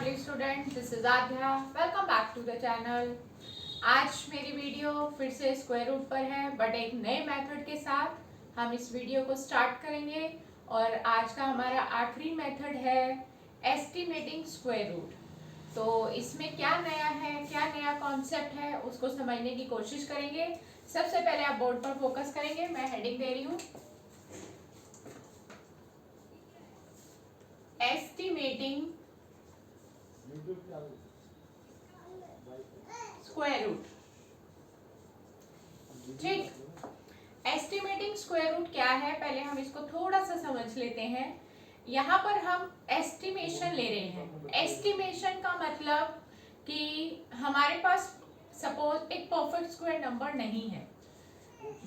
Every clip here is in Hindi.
lovely students, this is Adhya. Welcome back to the channel. आज मेरी वीडियो फिर से स्क्वायर रूट पर है, बट एक नए मेथड के साथ हम इस वीडियो को स्टार्ट करेंगे। और आज का हमारा आखिरी मेथड है एस्टिमेटिंग स्क्वायर रूट। तो इसमें क्या नया है, क्या नया कॉन्सेप्ट है, उसको समझने की कोशिश करेंगे। सबसे पहले आप बोर्ड पर फोकस करेंगे। मैं हेडिंग दे रही हूँ, एस्टिमेटिंग स्क्वायर रूट। ठीक, एस्टिमेटिंग स्क्वायर रूट क्या है, पहले हम इसको थोड़ा सा समझ लेते हैं। यहाँ पर हम एस्टिमेशन ले रहे हैं। एस्टिमेशन का मतलब कि हमारे पास सपोज एक परफेक्ट स्क्वायर नंबर नहीं है।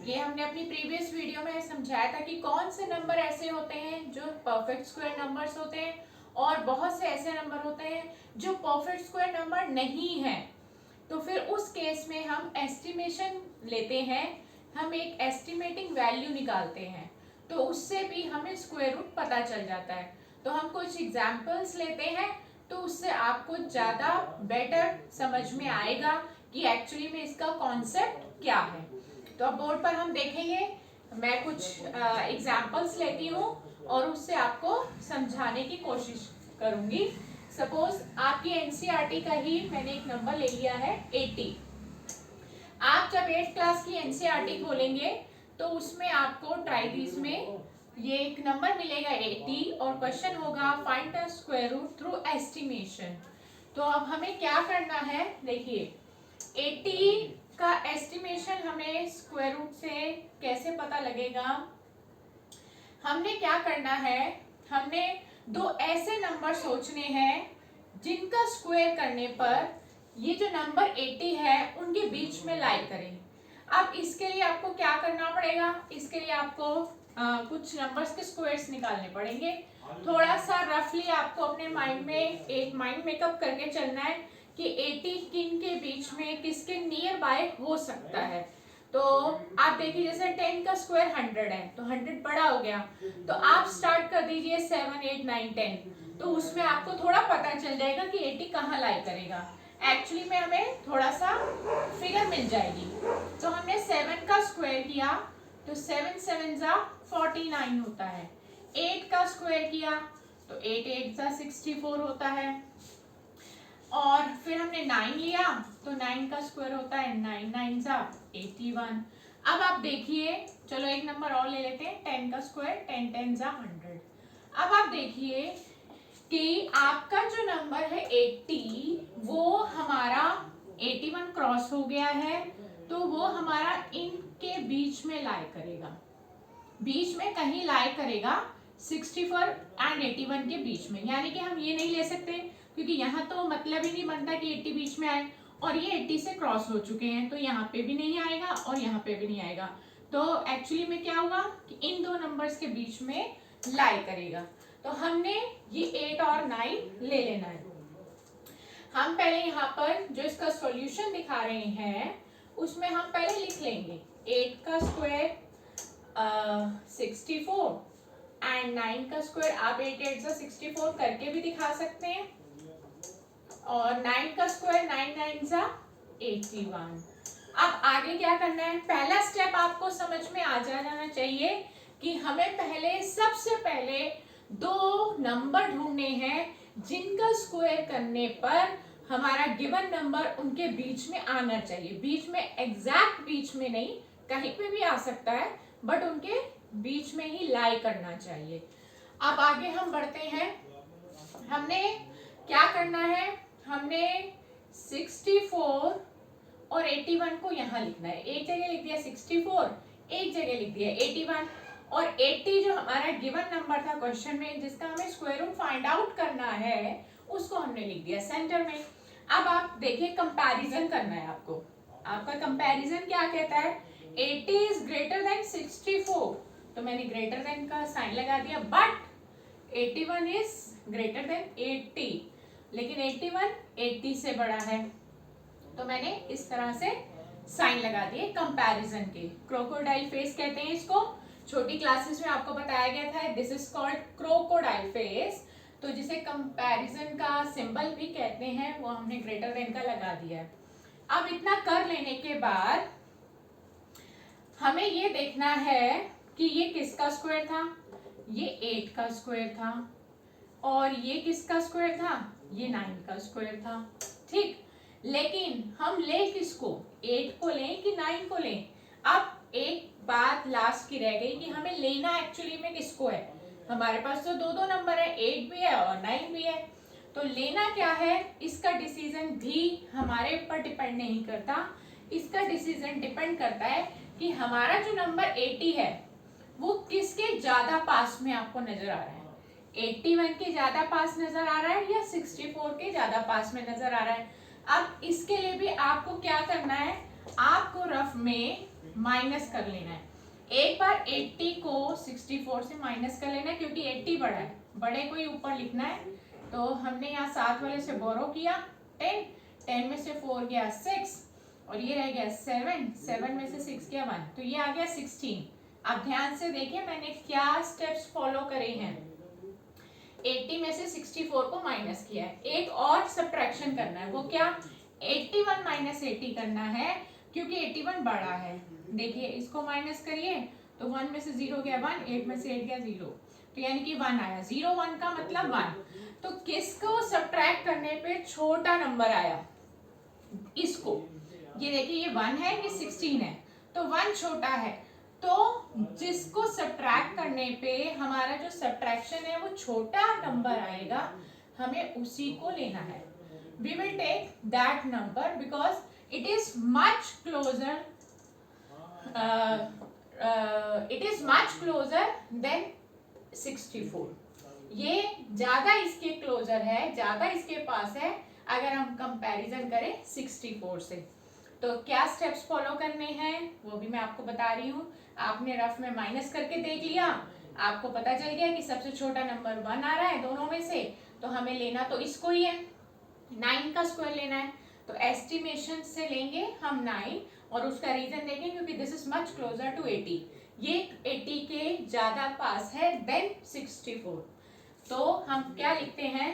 ये हमने अपनी प्रीवियस वीडियो में समझाया था कि कौन से नंबर ऐसे होते हैं जो परफेक्ट स्क्वायर नंबर्स होते हैं, और बहुत से ऐसे नंबर होते हैं जो परफेक्ट स्क्वायर नंबर नहीं है। तो फिर उस केस में हम एस्टिमेशन लेते हैं, हम एक एस्टिमेटिंग वैल्यू निकालते हैं, तो उससे भी हमें स्क्वायर रूट पता चल जाता है। तो हम कुछ एग्जांपल्स लेते हैं, तो उससे आपको ज़्यादा बेटर समझ में आएगा कि एक्चुअली में इसका कॉन्सेप्ट क्या है। तो अब बोर्ड पर हम देखेंगे, मैं कुछ एग्जांपल्स लेती हूँ और उससे आपको समझाने की कोशिश करूँगी। सपोज आपकी एनसीईआरटी का ही मैंने एक नंबर ले लिया है 80। आप जब 8th क्लास की एनसीईआरटी खोलेंगे तो उसमें आपको ट्राइडीज में ये एक नंबर मिलेगा 80, और क्वेश्चन होगा find the square root through estimation. तो अब हमें क्या करना है, देखिए 80 का एस्टिमेशन हमें स्क्वायर रूट से कैसे पता लगेगा। हमने क्या करना है, हमने दो ऐसे नंबर सोचने हैं जिनका स्क्वायर करने पर ये जो नंबर 80 है उनके बीच में लाई करें। अब इसके लिए आपको क्या करना पड़ेगा, इसके लिए आपको कुछ नंबर्स के स्क्वायर्स निकालने पड़ेंगे। थोड़ा सा रफली आपको अपने माइंड में एक माइंड मेकअप करके चलना है कि 80 किन के बीच में, किसके नियर बाय हो सकता है। तो आप देखिए जैसे 10 का स्क्वायर 100 है, तो 100 बड़ा हो गया, तो आप स्टार्ट कर दीजिए 7, 8, 9, 10। तो उसमें आपको थोड़ा पता चल जाएगा कि 80 कहाँ लाई करेगा। एक्चुअली में हमें थोड़ा सा फिगर मिल जाएगी। तो हमने 7 का स्क्वायर किया तो 7 7 जा 49 होता है। 8 का स्क्वायर किया तो 8 8 जा 64 होता है। और फिर हमने 9 लिया तो 9 का स्क्वायर होता है 9 9 जा 81। अब आप देखिए, चलो एक नंबर और ले लेते हैं, 10 का स्क्वायर 10 10 जा 100। अब आप देखिए कि आपका जो नंबर है 80, वो हमारा 81 क्रॉस हो गया है, तो वो हमारा इनके बीच में लाई करेगा, बीच में कहीं लाई करेगा 64 एंड 81 के बीच में। यानी कि हम ये नहीं ले सकते क्योंकि यहाँ तो मतलब ही नहीं बनता कि 80 बीच में आए, और ये 80 से क्रॉस हो चुके हैं, तो यहाँ पे भी नहीं आएगा और यहाँ पे भी नहीं आएगा। तो एक्चुअली में क्या होगा कि इन दो नंबर्स के बीच में लाई करेगा। तो हमने ये 8 और 9 ले लेना है। हम पहले यहाँ पर जो इसका सॉल्यूशन दिखा रहे हैं उसमें हम पहले लिख लेंगे 8 का स्क्वायर 64 एंड 9 का स्क्वायर, आप 8 8 जा 64 करके भी दिखा सकते हैं, और 9 का स्क्वायर 9 9 जा 81। अब आगे क्या करना है, पहला स्टेप आपको समझ में आ जाना चाहिए कि हमें पहले सबसे पहले दो नंबर ढूंढने हैं जिनका स्क्वायर करने पर हमारा गिवन नंबर उनके बीच में आना चाहिए। बीच में, एग्जैक्ट बीच में नहीं, कहीं पे भी आ सकता है, बट उनके बीच में ही लाई करना चाहिए। अब आगे हम बढ़ते हैं। हमने क्या करना है, हमने 64 और 81 को यहाँ लिखना है। एक जगह लिख दिया 64, एक जगह लिख दिया 81, और 80 जो हमारा गिवन नंबर था क्वेश्चन में जिसका हमें स्क्वायर रूट फाइंड आउट करना है, उसको हमने लिख दिया सेंटर में। अब आप देखिए कंपैरिजन करना है आपको। आपका कंपैरिजन क्या कहता है, 80 इज ग्रेटर देन 64, तो मैंने ग्रेटर देन का साइन लगा दिया, बट 81 इज ग्रेटर देन 80, लेकिन 81 80 से बड़ा है, तो मैंने इस तरह से साइन लगा दिए कंपैरिजन के। क्रोकोडाइल फेस कहते हैं इसको, छोटी क्लासेस में आपको बताया गया था, this is called crocodile face. तो जिसे कंपैरिजन का सिंबल भी कहते हैं वो हमने ग्रेटर देन का लगा दिया है। अब इतना कर लेने के बाद हमें ये देखना है कि ये किसका स्क्वायर था, ये 8 का स्क्वायर था, और ये किसका स्क्वायर था, ये 9 का स्क्वायर था। ठीक, लेकिन हम ले किसको, 8 को लें कि 9 को लें। अब एक बात लास्ट की रह गई कि हमें लेना एक्चुअली में किसको है। हमारे पास तो दो दो नंबर है, 8 भी है और 9 भी है, तो लेना क्या है, इसका डिसीजन भी हमारे ऊपर डिपेंड नहीं करता। इसका डिसीजन डिपेंड करता है कि हमारा जो नंबर 80 है वो किसके ज्यादा पास में आपको नजर आ रहा है। 81 के ज्यादा पास नजर आ रहा है या 64 के ज्यादा पास में नजर आ रहा है। अब इसके लिए भी आपको क्या करना है, आपको रफ में माइनस कर लेना है। एक बार 80 को 64 से माइनस कर लेना है, क्योंकि 80 बड़ा है, बड़े को ही ऊपर लिखना है। तो हमने यहाँ 7 वाले से बोरो किया 10 में से 4 गया 6, और ये रह गया 7 में से 6 गया 1, तो ये आ गया 16। अब ध्यान से देखिए मैंने क्या स्टेप्स फॉलो करे हैं। 80 में से 64 को माइनस किया है, एक और सब्ट्रैक्शन करना है, वो क्या, 81 माइनस 80 करना है, क्योंकि 81 बड़ा है। देखिए इसको माइनस करिए तो 1 में से 0 गया 1, 8 में से 8 गया 0, तो यानी कि 1 आया। 0 1 का मतलब 1, तो किसको सब्ट्रैक्ट करने पे छोटा नंबर आया, इसको। ये देखिए ये 1 है, ये 16 है, तो 1 छोटा है, तो जिसको सब्ट्रैक्ट करने पे हमारा जो सब्ट्रैक्शन है वो छोटा नंबर आएगा, हमें उसी को लेना है। We will take that number because it is much closer. It is much closer than 64. ये ज्यादा इसके क्लोजर है, ज्यादा इसके पास है अगर हम कंपैरिजन करें 64 से। तो क्या स्टेप्स फॉलो करने हैं वो भी मैं आपको बता रही हूँ। आपने रफ में माइनस करके देख लिया, आपको पता चल गया कि सबसे छोटा नंबर 1 आ रहा है दोनों में से, तो हमें लेना तो इसको ही है, 9 का स्क्वायर लेना है। तो एस्टिमेशन से लेंगे हम 9, और उसका रीजन देखें क्योंकि this is much closer to 80, ये 80 के ज्यादा पास है देन 64। तो हम क्या लिखते हैं,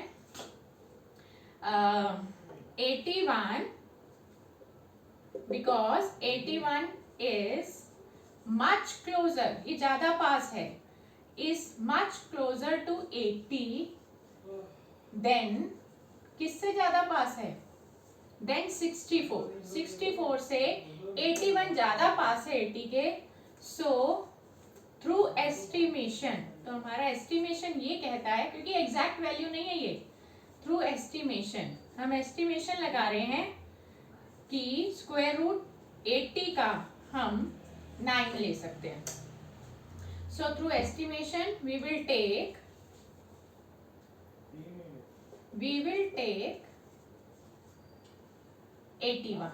81 बिकॉज 81 इज मच क्लोजर, ये ज्यादा पास है, is much closer to 80 than, किससे ज्यादा पास है, देन 64। 64 से 81 ज्यादा पास है 80 के, सो थ्रू एस्टिमेशन, तो हमारा एस्टिमेशन ये कहता है, क्योंकि एग्जैक्ट वैल्यू नहीं है ये, थ्रू एस्टिमेशन हम एस्टिमेशन लगा रहे हैं कि स्क्वायर रूट 80 का हम 9 ले सकते हैं। So through estimation we will take 81।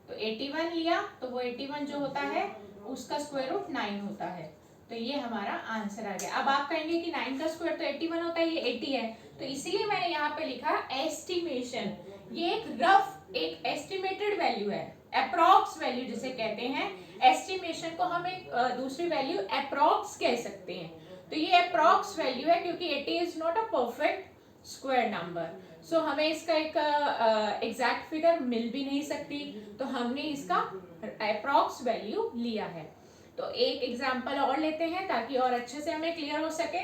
तो 81 लिया तो वो 81 जो होता है उसका स्क्वायर रूट 9 होता है, तो ये हमारा आंसर आ गया। अब आप कहेंगे कि 9 का स्क्वायर तो 81 होता है, ये 80 है, तो इसीलिए मैंने यहाँ पे लिखा एस्टिमेशन। ये एक रफ, एक एस्टिमेटेड वैल्यू है, अप्रॉक्स वैल्यू जिसे कहते हैं। एस्टिमेशन को हम एक दूसरी वैल्यू अप्रॉक्स कह सकते हैं, तो ये अप्रॉक्स वैल्यू है क्योंकि 80 is not a perfect square number. सो हमें इसका एक एग्जैक्ट फिगर मिल भी नहीं सकती, तो हमने इसका अप्रॉक्स वैल्यू लिया है। तो एक एग्जांपल और लेते हैं ताकि और अच्छे से हमें क्लियर हो सके,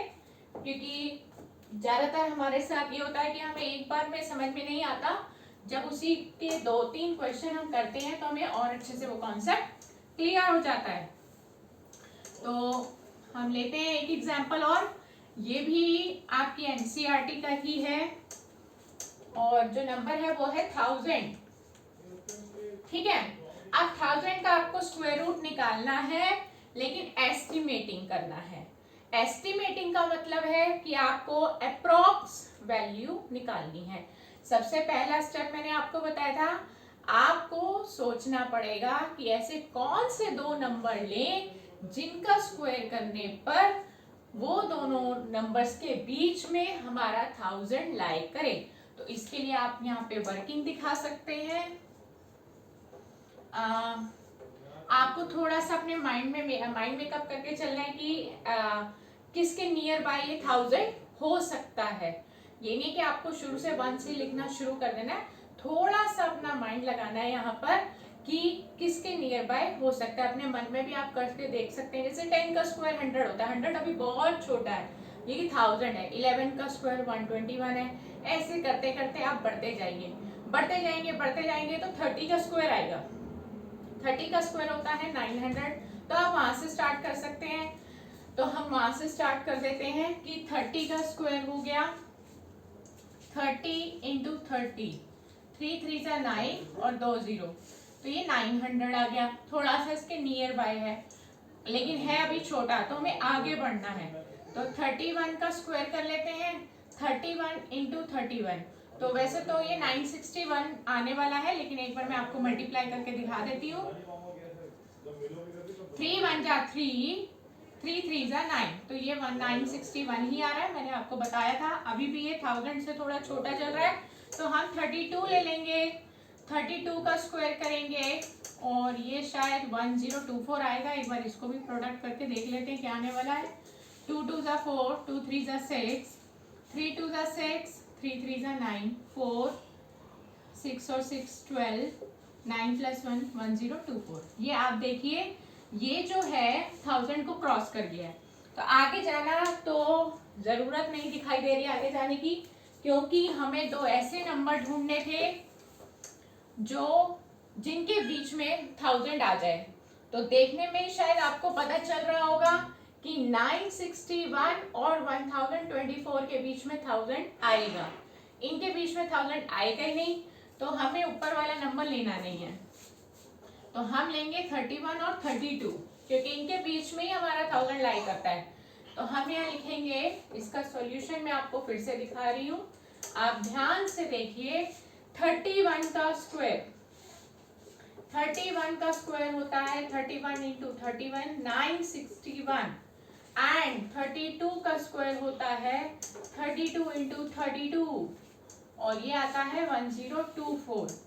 क्योंकि ज्यादातर हमारे साथ ये होता है कि हमें एक बार में समझ में नहीं आता, जब उसी के 2-3 क्वेश्चन हम करते हैं तो हमें और अच्छे से वो कॉन्सेप्ट क्लियर हो जाता है। तो हम लेते हैं एक एग्जांपल और, ये भी आपकी एनसीईआरटी का ही है, और जो नंबर है वो है 1000। ठीक है, अब 1000 का आपको स्क्वायर रूट निकालना है, लेकिन एस्टिमेटिंग करना है। एस्टिमेटिंग का मतलब है कि आपको अप्रॉक्स वैल्यू निकालनी है। सबसे पहला स्टेप मैंने आपको बताया था, आपको सोचना पड़ेगा कि ऐसे कौन से दो नंबर लें जिनका स्क्वायर करने पर वो दोनों नंबर्स के बीच में हमारा 1000 लाई करे। तो इसके लिए आप यहाँ पे वर्किंग दिखा सकते हैं। आपको थोड़ा सा अपने माइंड में मेकअप करके चलना है कि किसके नियर बाय ये 1000 हो सकता है। ये नहीं कि आपको शुरू से 1 से लिखना शुरू कर देना है, थोड़ा सा अपना माइंड लगाना है यहाँ पर कि किसके नियर बाय हो सकता है। अपने मन में भी आप करके देख सकते हैं। जैसे 10 का स्क्वायर 100 होता है, 100 अभी बहुत छोटा है, ये 1000 है। 11 का स्क्वायर 121 है। ऐसे करते करते आप बढ़ते जाइए, बढ़ते जाएंगे बढ़ते जाएंगे तो 30 का स्क्वायर आएगा। 30 का स्क्वायर होता है 900, तो आप वहां से स्टार्ट कर सकते हैं। तो हम वहां से स्टार्ट कर देते हैं कि 30 का स्क्वायर हो गया 30 इंटू 30, 3 3 जा 9 और 2 0, तो ये 900 आ गया। थोड़ा सा इसके नियर बाय है, लेकिन है अभी छोटा, तो हमें आगे बढ़ना है। तो 31 का स्क्वायर कर लेते हैं, 31 इंटू 31, तो वैसे तो ये 961 आने वाला है, लेकिन एक बार मैं आपको मल्टीप्लाई करके दिखा देती हूँ। 3 1 जा 3, 3 3 जा 9, तो ये 961 ही आ रहा है। मैंने आपको बताया था, अभी भी ये 1000 से थोड़ा छोटा चल रहा है, तो हम 32 ले लेंगे। 32 का स्क्वायर करेंगे और ये शायद 1024 आएगा। एक बार इसको भी प्रोडक्ट करके देख लेते हैं क्या आने वाला है। 2 2 जा 4, 2 3 जा 6, 3 2 जा 6, 3 3 जा 9, 4 6 और 6 12, 9 + 1 1024। ये आप देखिए, ये जो है 1000 को क्रॉस कर गया है। तो आगे जाना तो जरूरत नहीं दिखाई दे रही आगे जाने की, क्योंकि हमें दो ऐसे नंबर ढूंढने थे जो जिनके बीच में 1000 आ जाए। तो देखने में शायद आपको पता चल रहा होगा कि 961 और 1024 के बीच में 1000 आएगा। इनके बीच में 1000 आएगा ही नहीं, तो हमें ऊपर वाला नंबर लेना नहीं है। तो हम लेंगे 31 और 32, क्योंकि इनके बीच में ही हमारा 1000 लाई करता है। तो हम यहाँ लिखेंगे, इसका सॉल्यूशन मैं आपको फिर से दिखा रही हूँ, आप ध्यान से देखिए। 31 का स्क्वायर, 31 का स्क्वायर होता है 31 इंटू 31, 961, एंड 32 का स्क्वायर होता है 32 इंटू 32, और ये आता है 1024।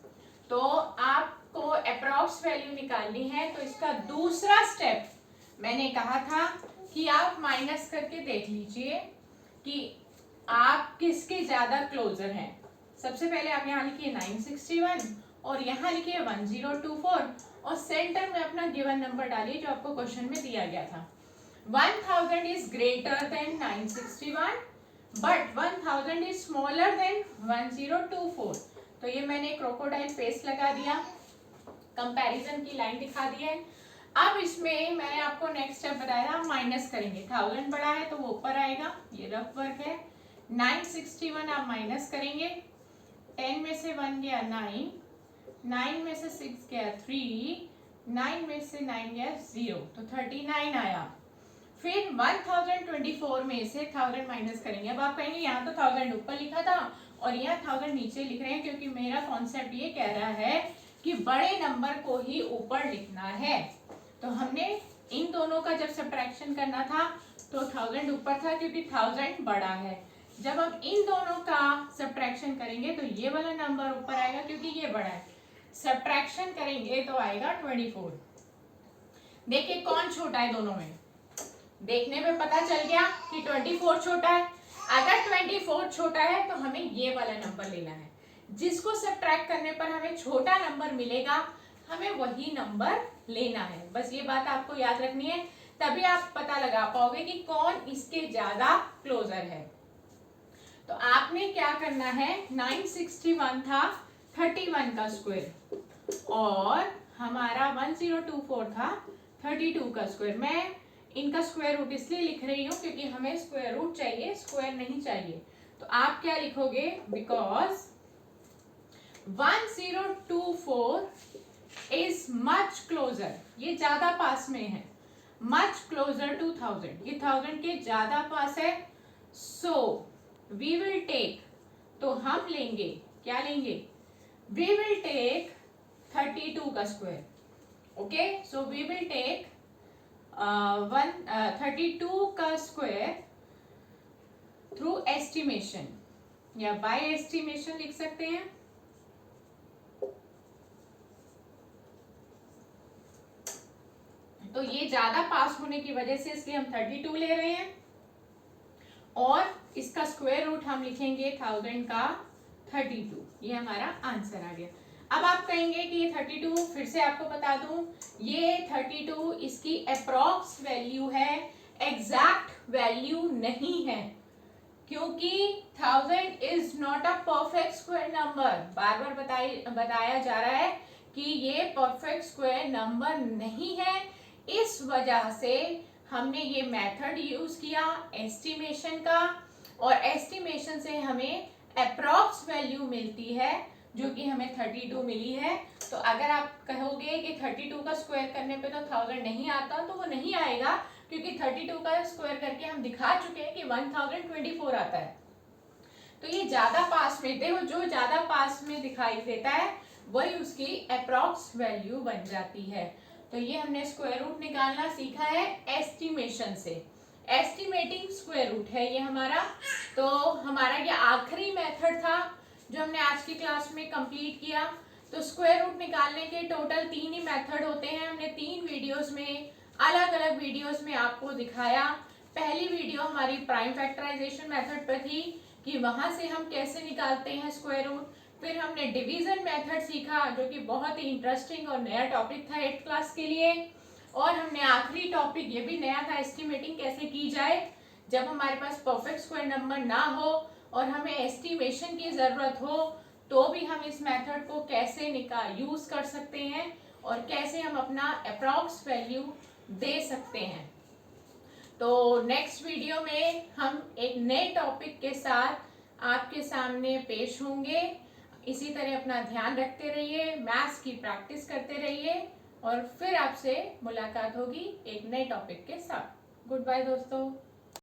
तो आपको अप्रॉक्स वैल्यू निकालनी है, तो इसका दूसरा स्टेप मैंने कहा था कि आप माइनस करके देख लीजिए कि आप किसके ज्यादा क्लोजर हैं। सबसे पहले आप यहाँ लिखिए 961 और यहाँ लिखिए 1024 और सेंटर में अपना गिवन नंबर डालिए जो आपको क्वेश्चन में दिया गया था। 1000 is greater than 961 but 1000 is smaller than 1024। तो ये मैंने क्रोकोडाइल फेस लगा दिया, कंपैरिजन की लाइन दिखा दी है। अब इसमें मैंने आपको नेक्स्ट स्टेप बताया था, माइनस करेंगे। 1000 बड़ा है तो वो ऊपर आएगा, ये रफ वर्क है। 961 आप माइनस करेंगे, 10 में से 1 गया 9, 9 में से 6 गया 3, 9 में से 9 गया 0, तो 39 आया। फिर 1024 में से 1000 माइनस करेंगे। अब आप कहेंगे यहाँ तो 1000 ऊपर लिखा था और यहाँ 1000 नीचे लिख रहे हैं, क्योंकि मेरा कॉन्सेप्ट ये कह रहा है कि बड़े नंबर को ही ऊपर लिखना है। तो हमने इन दोनों का जब सब्ट्रैक्शन करना था तो 1000 ऊपर था, क्योंकि 1000 बड़ा है। जब हम इन दोनों का सब्ट्रैक्शन करेंगे तो ये वाला नंबर ऊपर आएगा, क्योंकि ये बड़ा है। सब्ट्रैक्शन करेंगे तो आएगा 24। देखिए कौन छोटा है दोनों में, देखने में पता चल गया कि 24 छोटा है। अगर 24 छोटा है तो हमें ये वाला नंबर लेना है, जिसको सब्ट्रैक्ट करने पर हमें छोटा नंबर मिलेगा, हमें वही नंबर लेना है। बस ये बात आपको याद रखनी है, तभी आप पता लगा पाओगे कि कौन इसके ज्यादा क्लोजर है। तो आपने क्या करना है, 961 था 31 का स्क्वायर और हमारा 1024 था 32 का स्क्वायर। मैं इनका स्क्वायर रूट इसलिए लिख रही हूँ क्योंकि हमें स्क्वायर रूट चाहिए, स्क्वायर नहीं चाहिए। तो आप क्या लिखोगे, बिकॉज 1024 इज मच क्लोजर, ये ज्यादा पास में है, मच क्लोजर टू 1000, ये 1000 के ज्यादा पास है। सो वी विल टेक, तो हम लेंगे, क्या लेंगे, वी विल टेक 32 का square. Okay, so we will take 32 का स्क्वायर थ्रू एस्टिमेशन, या बाय एस्टिमेशन लिख सकते हैं। तो ये ज्यादा पास होने की वजह से इसलिए हम 32 ले रहे हैं, और इसका स्क्वायर रूट हम लिखेंगे 1000 का 32। ये हमारा आंसर आ गया। अब आप कहेंगे कि ये 32, फिर से आपको बता दूं, ये 32 इसकी अप्रॉक्स वैल्यू है, एग्जैक्ट वैल्यू नहीं है, क्योंकि 1000 is not a perfect square number. बार बार बताया जा रहा है कि ये परफेक्ट स्क्वायर नंबर नहीं है। इस वजह से हमने ये मेथड यूज किया एस्टिमेशन का, और एस्टिमेशन से हमें अप्रॉक्स वैल्यू मिलती है, जो कि हमें 32 मिली है। तो अगर आप कहोगे कि 32 का स्क्वायर करने पे तो 1000 नहीं आता, तो वो नहीं आएगा, क्योंकि 32 का स्क्वायर करके हम दिखा चुके हैं कि 1024 आता है। तो ये ज्यादा पास में, देखो जो ज्यादा पास में दिखाई देता है वही उसकी अप्रॉक्स वैल्यू बन जाती है। तो ये हमने स्क्वायर रूट निकालना सीखा है एस्टिमेशन से। एस्टिमेटिंग स्क्वायर रूट है ये हमारा। तो हमारा ये आखिरी मेथड था जो हमने आज की क्लास में कंप्लीट किया। तो स्क्वायर रूट निकालने के टोटल 3 ही मेथड होते हैं। हमने 3 वीडियोस में, अलग अलग वीडियोस में आपको दिखाया। पहली वीडियो हमारी प्राइम फैक्टराइजेशन मेथड पर थी कि वहां से हम कैसे निकालते हैं स्क्वायर रूट। फिर हमने डिवीजन मेथड सीखा, जो कि बहुत ही इंटरेस्टिंग और नया टॉपिक था 8th क्लास के लिए। और हमने आखिरी टॉपिक ये भी नया था, एस्टिमेटिंग कैसे की जाए जब हमारे पास परफेक्ट स्क्वायर नंबर ना हो और हमें एस्टिमेशन की जरूरत हो, तो भी हम इस मेथड को कैसे यूज कर सकते हैं और कैसे हम अपना अप्रॉक्स वैल्यू दे सकते हैं। तो नेक्स्ट वीडियो में हम एक नए टॉपिक के साथ आपके सामने पेश होंगे। इसी तरह अपना ध्यान रखते रहिए, मैथ्स की प्रैक्टिस करते रहिए, और फिर आपसे मुलाकात होगी एक नए टॉपिक के साथ। गुड बाय दोस्तों।